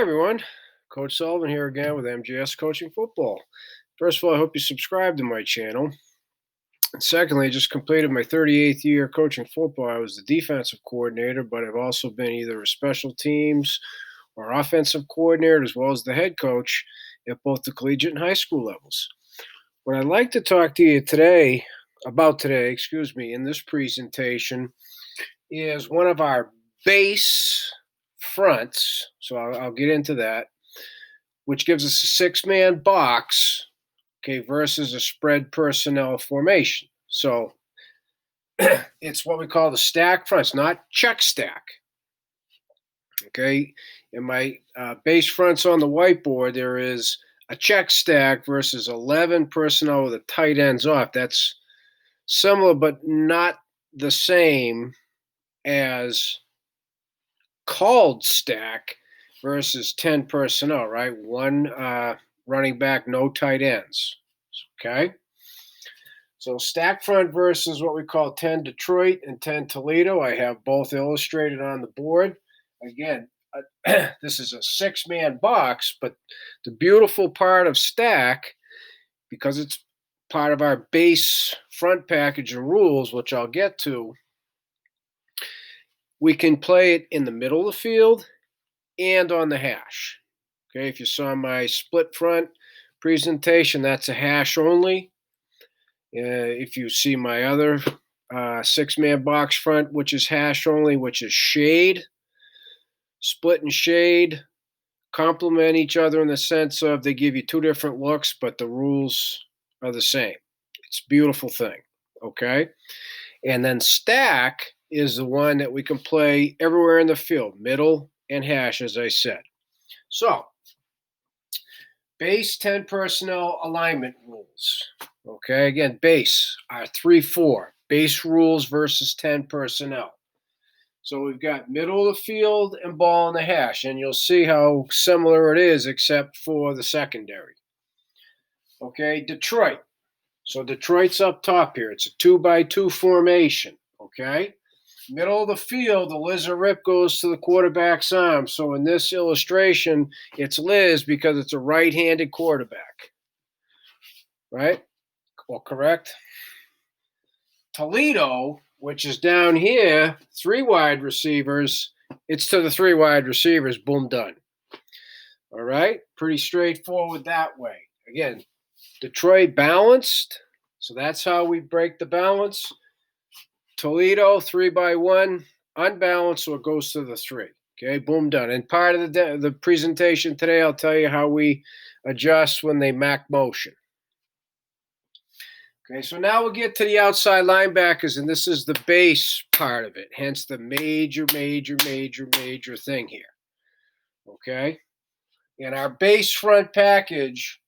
Hi, everyone. Coach Sullivan here again with MGS Coaching Football. First of all, I hope you subscribe to my channel. And secondly, I just completed my 38th year coaching football. I was the defensive coordinator, but I've also been either a special teams or offensive coordinator as well as the head coach at both the collegiate and high school levels. What I'd like to talk to you today, in this presentation is one of our base fronts. So I'll get into that, which gives us a six-man box, okay, versus a spread personnel formation. So it's what we call the stack fronts, not check stack. Okay, in my base fronts on the whiteboard, there is a check stack versus 11 personnel with the tight ends off. That's similar, but not the same as called stack versus 10 personnel, right? One running back, no tight ends. Okay. So stack front versus what we call 10 Detroit and 10 Toledo. I have both illustrated on the board. Again, this is a six-man box, but the beautiful part of stack, because it's part of our base front package and rules, which I'll get to, we can play it in the middle of the field and on the hash. Okay, if you saw my split front presentation, that's a hash only. If you see my other six-man box front, which is hash only, which is shade, split and shade, complement each other in the sense of they give you two different looks, but the rules are the same. It's a beautiful thing, okay? And then stack is the one that we can play everywhere in the field, middle and hash, as I said. So, base 10 personnel alignment rules. Okay, again, base are 3-4. Base rules versus 10 personnel. So we've got middle of the field and ball in the hash, and you'll see how similar it is except for the secondary. Okay, Detroit. So Detroit's up top here. It's a 2-by-2 formation. Okay, middle of the field, the Liz or Rip goes to the quarterback's arm. So in this illustration, it's Liz because it's a right-handed quarterback. Right? Well, correct. Toledo, which is down here, 3 wide receivers, it's to the 3 wide receivers, boom, done. All right? Pretty straightforward that way. Again, Detroit balanced, so that's how we break the balance. Toledo, 3-by-1, unbalanced, so it goes to the 3. Okay, boom, done. And part of the presentation today, I'll tell you how we adjust when they MAC motion. Okay, so now we'll get to the outside linebackers, and this is the base part of it, hence the major thing here. Okay, in our base front package,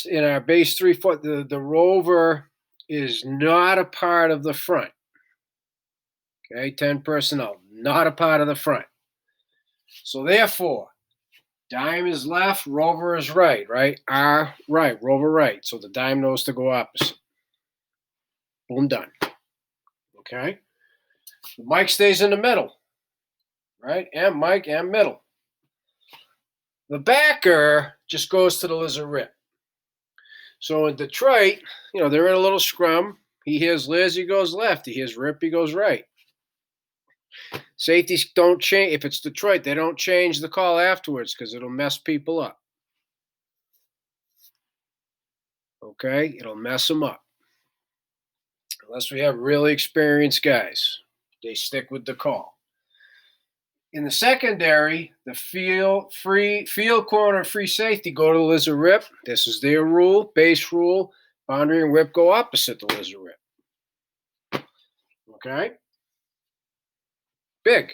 in our base 3-foot, the rover is not a part of the front. Okay, 10 personnel, not a part of the front. So therefore, dime is left, rover is right, right? R right, rover right. So the dime knows to go opposite. Boom, done. Okay. The mic stays in the middle, right? And mic and middle. The backer just goes to the lizard rip. So in Detroit, they're in a little scrum. He hears Liz, he goes left. He hears Rip, he goes right. Safeties don't change. If it's Detroit, they don't change the call afterwards because it'll mess people up. Okay? It'll mess them up. Unless we have really experienced guys. They stick with the call. In the secondary, the field corner, free safety go to the lizard rip. This is their rule, base rule. Boundary and whip go opposite the lizard rip. Okay? Big.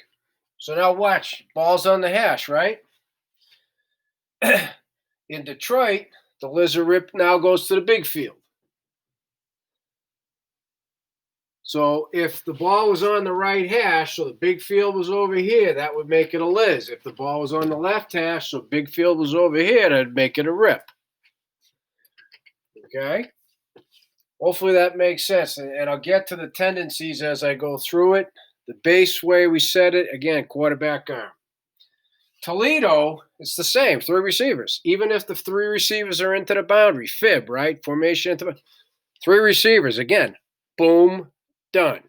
So now watch. Ball's on the hash, right? In Detroit, the lizard rip now goes to the big field. So if the ball was on the right hash, so the big field was over here, that would make it a Liz. If the ball was on the left hash, so big field was over here, that'd make it a Rip. Okay? Hopefully that makes sense. And I'll get to the tendencies as I go through it. The base way we set it, again, quarterback arm. Toledo, it's the same, 3 receivers. Even if the 3 receivers are into the boundary, fib, right? Formation into the 3 receivers. Again, boom, done.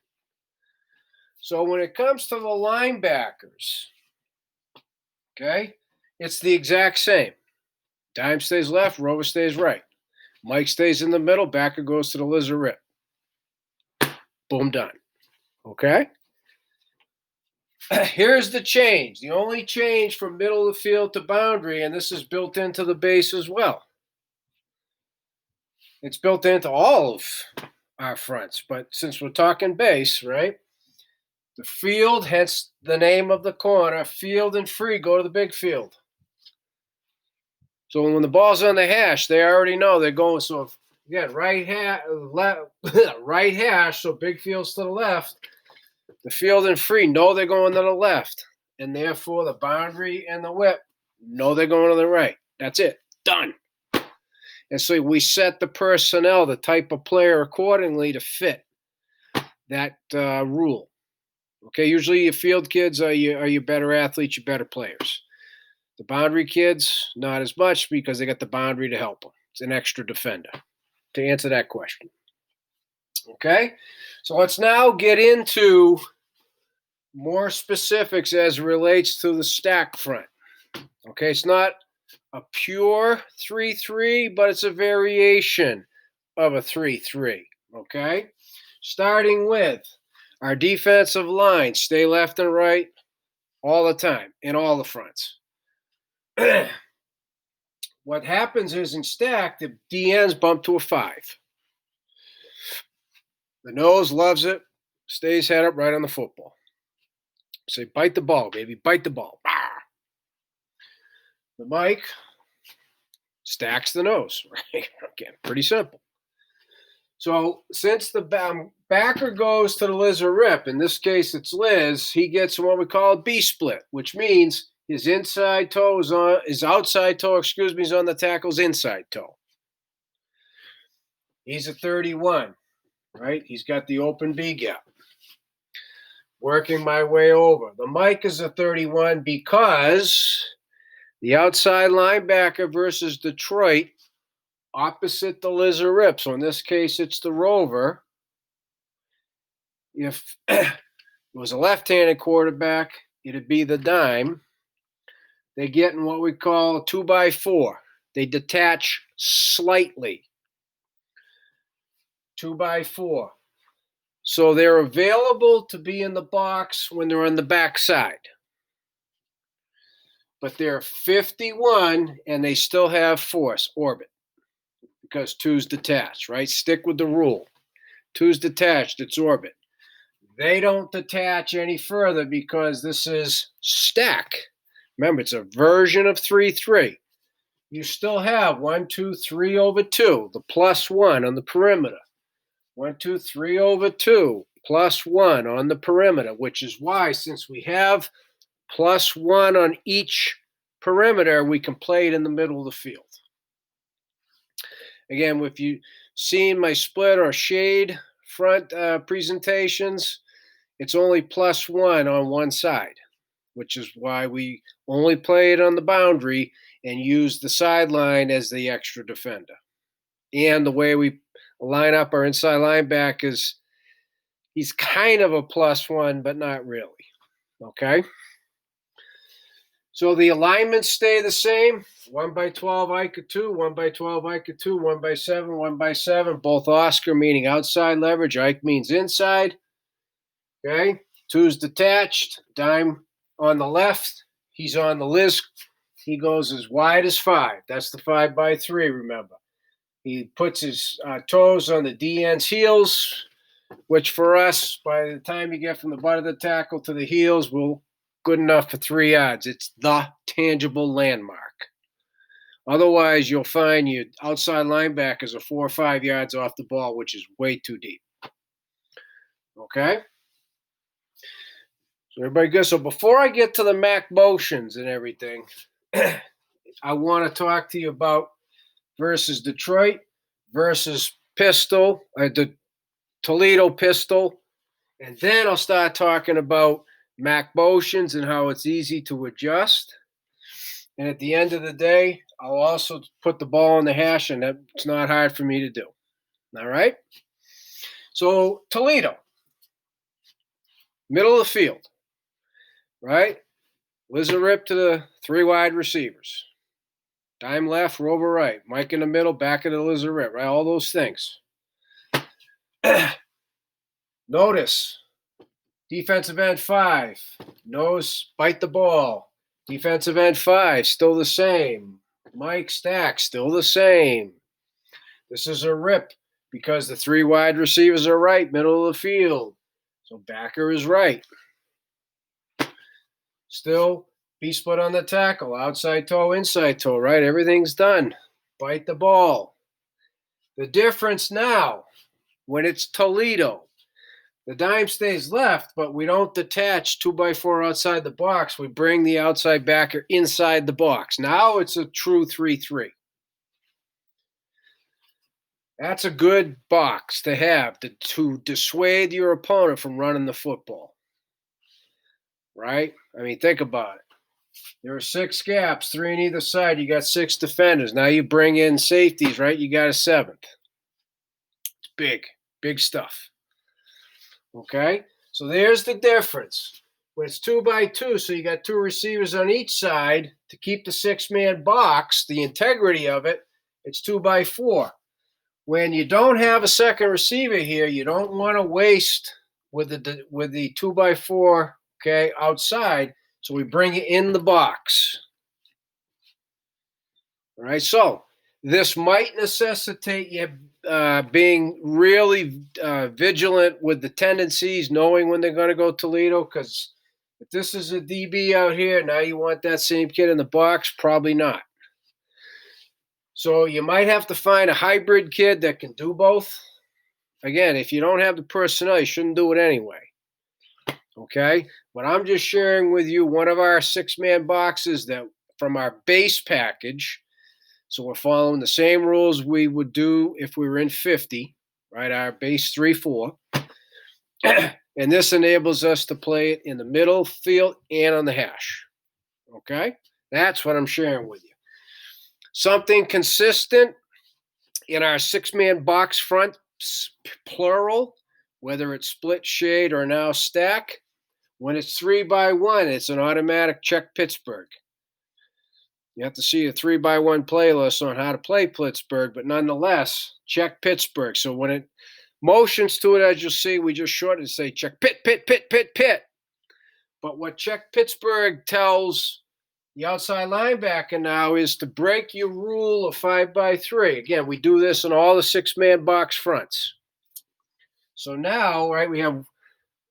So when it comes to the linebackers, okay, it's the exact same. Dime stays left, Rover stays right. Mike stays in the middle, backer goes to the lizard rip. Boom, done. Okay? Here's the change. The only change from middle of the field to boundary, and this is built into the base as well. It's built into all of our fronts, but since we're talking base, right? The field, hence the name of the corner, field and free, go to the big field. So when the ball's on the hash, they already know they're going. So if, again, right hash, so big field's to the left. The field and free know they're going to the left, and therefore the boundary and the whip know they're going to the right. That's it. Done. And so we set the personnel, the type of player accordingly to fit that rule. Okay, usually your field kids are your better athletes, your better players. The boundary kids, not as much because they got the boundary to help them. It's an extra defender to answer that question. Okay, so let's now get into more specifics as it relates to the stack front. Okay, it's not a pure 3-3, but it's a variation of a 3-3. Okay, starting with our defensive line, stay left and right all the time in all the fronts. What happens is in stack, the DNs bump to a 5. The nose loves it, stays head up right on the football. Say, bite the ball, baby, bite the ball. The Mike stacks the nose, right? Again, pretty simple. So since the backer goes to the lizard rip, in this case it's Liz, he gets what we call a B split, which means his outside toe is on the tackle's inside toe. He's a 31, right? He's got the open B gap. Working my way over. The Mike is a 31 because the outside linebacker versus Detroit, opposite the lizard rip. So in this case, it's the Rover. If it was a left-handed quarterback, it'd be the dime. They get in what we call a 2x4. They detach slightly. 2x4. So they're available to be in the box when they're on the backside. But they're 51 and they still have force, orbit, because 2's detached, right? Stick with the rule. 2's detached, it's orbit. They don't detach any further because this is stack. Remember, it's a version of 3-3. You still have 1, 2, 3 over 2, the +1 on the perimeter. 1, 2, 3 over 2, +1 on the perimeter, which is why, since we have +1 on each perimeter, we can play it in the middle of the field. Again, if you've seen my split or shade front presentations, it's only +1 on one side, which is why we only play it on the boundary and use the sideline as the extra defender. And the way we line up our inside linebackers, he's kind of a +1, but not really. Okay? So the alignments stay the same. 1x12 Ica 2, 1x12 Ica 2, 1x7, 1x7, both Oscar meaning outside leverage, Ike means inside. Okay? 2's detached, dime on the left, he's on the Liz. He goes as wide as 5. That's the 5x3, remember. He puts his toes on the DN's heels, which for us, by the time you get from the butt of the tackle to the heels, will good enough for 3 yards. It's the tangible landmark. Otherwise, you'll find your outside linebackers are 4 or 5 yards off the ball, which is way too deep. Okay? So everybody good? So before I get to the Mac motions and everything, I want to talk to you about versus Detroit versus pistol, the Toledo pistol. And then I'll start talking about Mac motions and how it's easy to adjust. And at the end of the day, I'll also put the ball in the hash, and that's not hard for me to do. All right? So, Toledo, middle of the field, right? Lizard rip to the three wide receivers. Dime left, rover right. Mike in the middle, back of the lizard rip, right? All those things. Notice defensive end 5, nose, bite the ball. Defensive end 5, still the same. Mike stack, still the same. This is a rip because the three wide receivers are right, middle of the field. So backer is right. Still, B-split on the tackle, outside toe, inside toe, right? Everything's done. Bite the ball. The difference now, when it's Toledo, the dime stays left, but we don't detach 2x4 outside the box. We bring the outside backer inside the box. Now it's a true 3-3. That's a good box to have to dissuade your opponent from running the football. Right? I mean, think about it. There are 6 gaps, 3 on either side. You got 6 defenders. Now you bring in safeties, right? You got a 7th. It's big stuff. Okay? So there's the difference. When it's 2x2, so you got 2 receivers on each side to keep the 6-man box, the integrity of it, it's 2x4. When you don't have a second receiver here, you don't want to waste with the 2x4, okay, outside. So we bring it in the box. All right, so this might necessitate you being really vigilant with the tendencies, knowing when they're going to go Toledo, because if this is a DB out here, now you want that same kid in the box? Probably not. So you might have to find a hybrid kid that can do both. Again, if you don't have the personnel, you shouldn't do it anyway. Okay? But I'm just sharing with you one of our 6-man boxes that from our base package. So we're following the same rules we would do if we were in 50, right? Our base 3-4. And this enables us to play it in the middle field and on the hash. Okay? That's what I'm sharing with you. Something consistent in our 6-man box front, plural, whether it's split shade or now stack. When it's 3x1, it's an automatic check Pittsburgh. You have to see a 3x1 playlist on how to play Pittsburgh, but nonetheless, check Pittsburgh. So when it motions to it, as you'll see, we just shorten and say check pit, pit, pit, pit, pit. But what check Pittsburgh tells the outside linebacker now is to break your rule of 5x3. Again, we do this in all the 6-man box fronts. So now, right, we have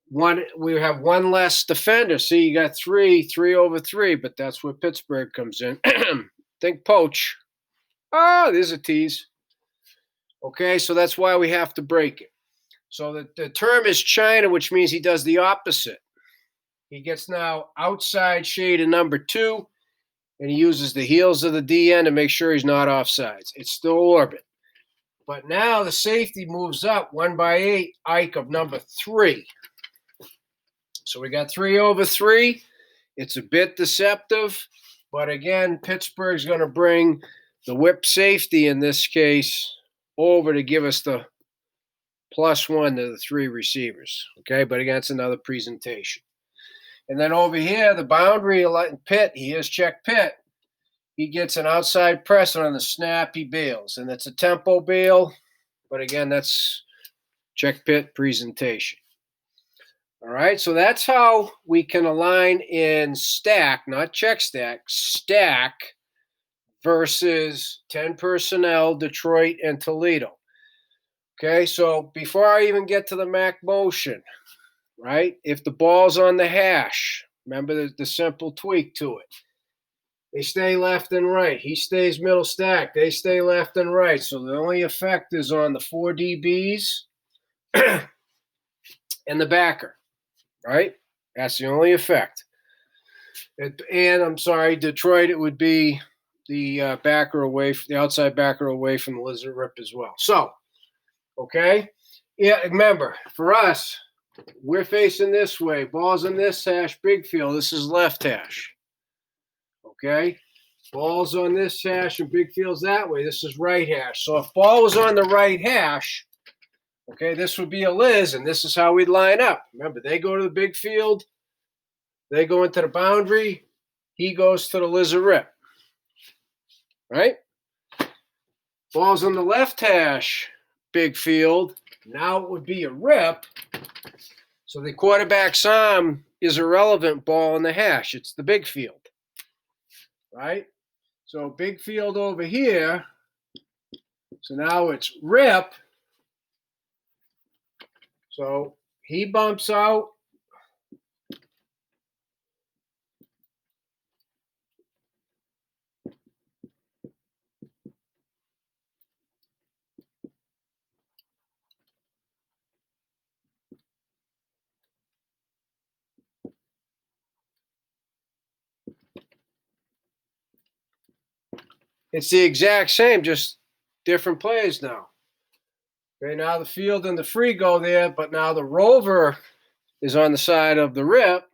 one less defender. See, you got 3 over 3, but that's where Pittsburgh comes in. Think poach. There's a tease. Okay, so that's why we have to break it. So the term is China, which means he does the opposite. He gets now outside shade in number 2, and he uses the heels of the DN to make sure he's not offsides. It's still orbit. But now the safety moves up 1x8, Ike of number 3. So we got 3 over 3. It's a bit deceptive, but again, Pittsburgh's going to bring the whip safety in this case over to give us the +1 to the 3 receivers. Okay, but again, it's another presentation. And then over here, the boundary Pitt, he is check Pitt. He gets an outside press on the snap, he bails. And it's a tempo bail, but again, that's check Pitt presentation. All right, so that's how we can align in stack, not check stack, stack versus 10 personnel, Detroit and Toledo. Okay, so before I even get to the MAC motion, right, if the ball's on the hash, remember the simple tweak to it. They stay left and right. He stays middle stack. They stay left and right. So the only effect is on the 4 DBs and the backer. Right? That's the only effect. And I'm sorry, Detroit, it would be the backer away, the outside backer away from the lizard rip as well. So, okay? Yeah, remember, for us, we're facing this way. Ball's in this hash, big field. This is left hash. Okay? Ball's on this hash and big field's that way. This is right hash. So if ball was on the right hash, okay, this would be a Liz, and this is how we'd line up. Remember, they go to the big field, they go into the boundary, he goes to the Liz or rip, right? Ball's on the left hash, big field. Now it would be a rip. So the quarterback's arm is irrelevant ball in the hash. It's the big field, right? So big field over here. So now it's rip. So he bumps out. It's the exact same, just different plays now. Okay, now the field and the free go there, but now the rover is on the side of the rip.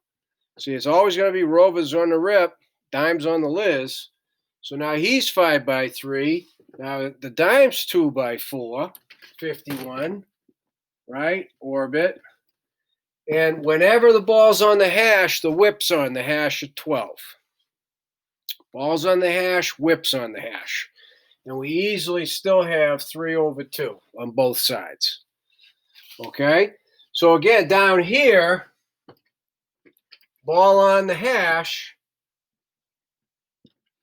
See, it's always going to be rovers on the rip, dimes on the Liz. So now he's 5x3. Now the dime's 2x4, 51, right? Orbit. And whenever the ball's on the hash, the whip's on the hash at 12. Ball's on the hash, whip's on the hash. And we easily still have 3/2 on both sides. Okay? So again, down here, ball on the hash,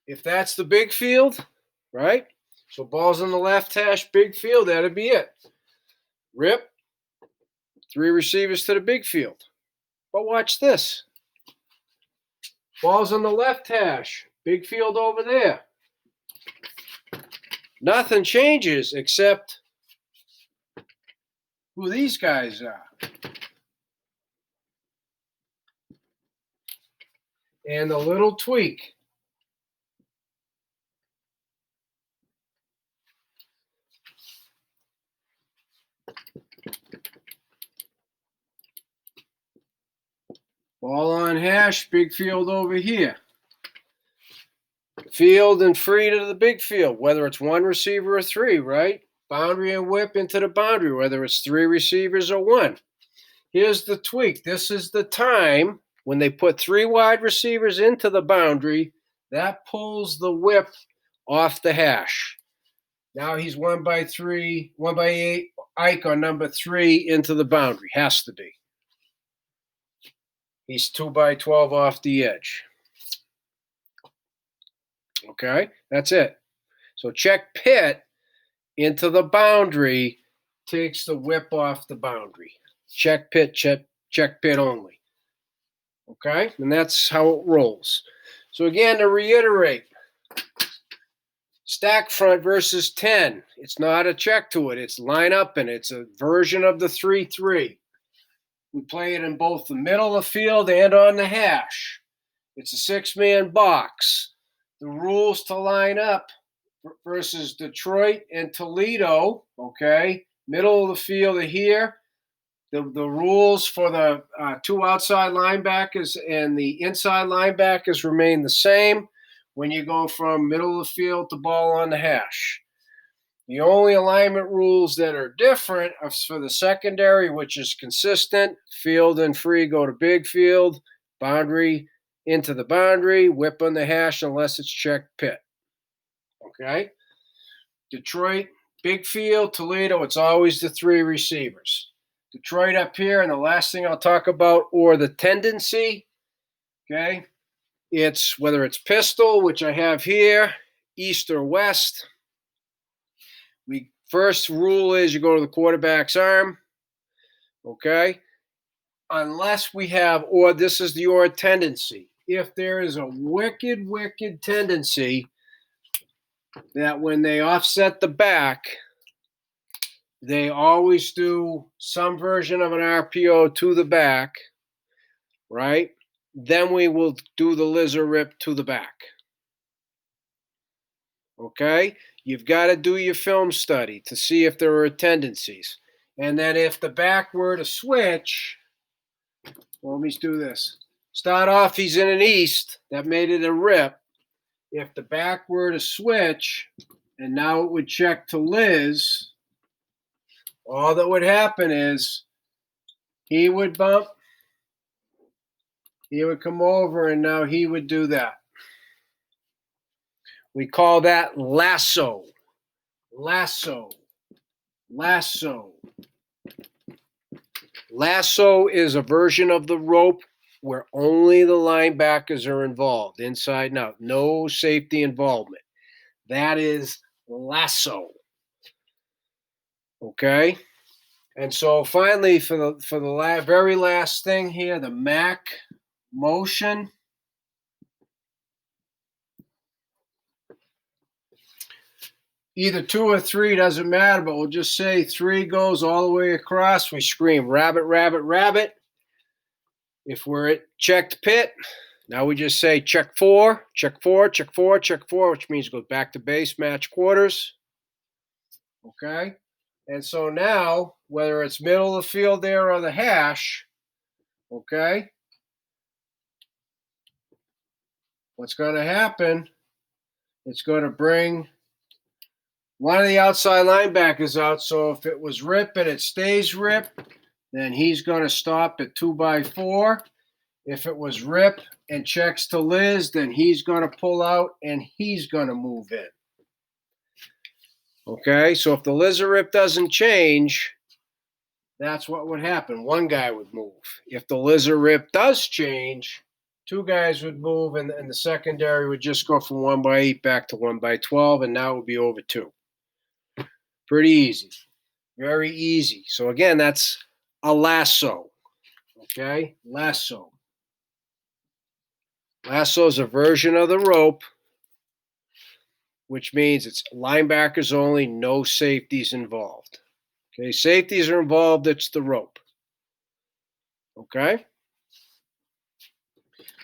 if that's the big field, right? So ball's on the left hash, big field, that'd be it. Rip, 3 receivers to the big field. But watch this. Ball's on the left hash, big field over there. Nothing changes except who these guys are. And the little tweak. Ball on hash, big field over here. Field and free to the big field, whether it's 1 receiver or 3, right? Boundary and whip into the boundary, whether it's 3 receivers or 1. Here's the tweak. This is the time when they put 3 wide receivers into the boundary, that pulls the whip off the hash. Now he's 1x3, 1x8, Ike on number 3 into the boundary. Has to be. He's 2x12 off the edge. Okay, that's it. So check pit into the boundary takes the whip off the boundary. Check pit, check pit only. Okay, and that's how it rolls. So again, to reiterate, stack front versus 10. It's not a check to it. It's line up, and it's a version of the 3-3. We play it in both the middle of the field and on the hash. It's a 6-man box. The rules to line up versus Detroit and Toledo, okay? Middle of the field here. The rules for the 2 outside linebackers and the inside linebackers remain the same when you go from middle of the field to ball on the hash. The only alignment rules that are different are for the secondary, which is consistent. Field and free go to big field, boundary into the boundary, whip on the hash unless it's check pit. Okay? Detroit, big field, Toledo, it's always the 3 receivers. Detroit up here, and the last thing I'll talk about, or the tendency, okay? It's whether it's pistol, which I have here, east or west. First rule is you go to the quarterback's arm, okay? Unless we have, or this is the or tendency. If there is a wicked tendency that when they offset the back, they always do some version of an RPO to the back, right? Then we will do the lizard rip to the back. Okay? You've got to do your film study to see if there are tendencies. And then if the back were to switch, well, let me do this. Start off, he's in an east. That made it a rip. if the back were to switch and now it would check to Liz, all that would happen is he would bump, he would come over, and now he would do that. We call that lasso. Lasso. Lasso. Lasso is a version of the rope where only the linebackers are involved, inside and out. No safety involvement. That is lasso. Okay? And so finally, for the very last thing here, the MAC motion. Either 2 or 3, doesn't matter, but we'll just say 3 goes all the way across. We scream rabbit, rabbit, rabbit. If we're at checked pit, now we just say check 4, check 4, check 4, check 4, which means it goes back to base, match quarters. Okay? And so now, whether it's middle of the field there or the hash, okay, what's going to happen, it's going to bring one of the outside linebackers out. So if it was rip and it stays rip, then he's going to stop at 2x4. If it was rip and checks to Liz, then he's going to pull out and he's going to move in. Okay, so if the Liz or rip doesn't change, that's what would happen. One guy would move. If the Liz or rip does change, 2 guys would move, and the secondary would just go from 1x8 back to 1x12, and now it would be over 2. Pretty easy. Very easy. So again, that's a lasso. Okay? Lasso. Lasso is a version of the rope, which means it's linebackers only, no safeties involved. Okay? Safeties are involved, it's the rope. Okay?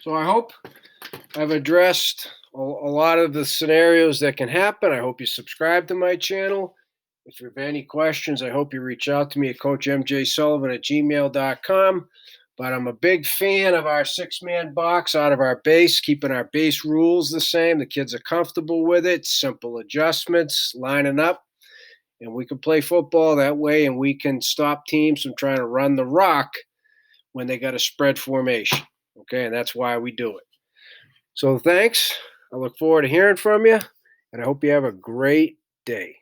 So I hope I've addressed a lot of the scenarios that can happen. I hope you subscribe to my channel. If you have any questions, I hope you reach out to me at coachmjsullivan@gmail.com. But I'm a big fan of our 6-man box out of our base, keeping our base rules the same. The kids are comfortable with it, simple adjustments, lining up, and we can play football that way, and we can stop teams from trying to run the rock when they got a spread formation. Okay, and that's why we do it. So thanks. I look forward to hearing from you, and I hope you have a great day.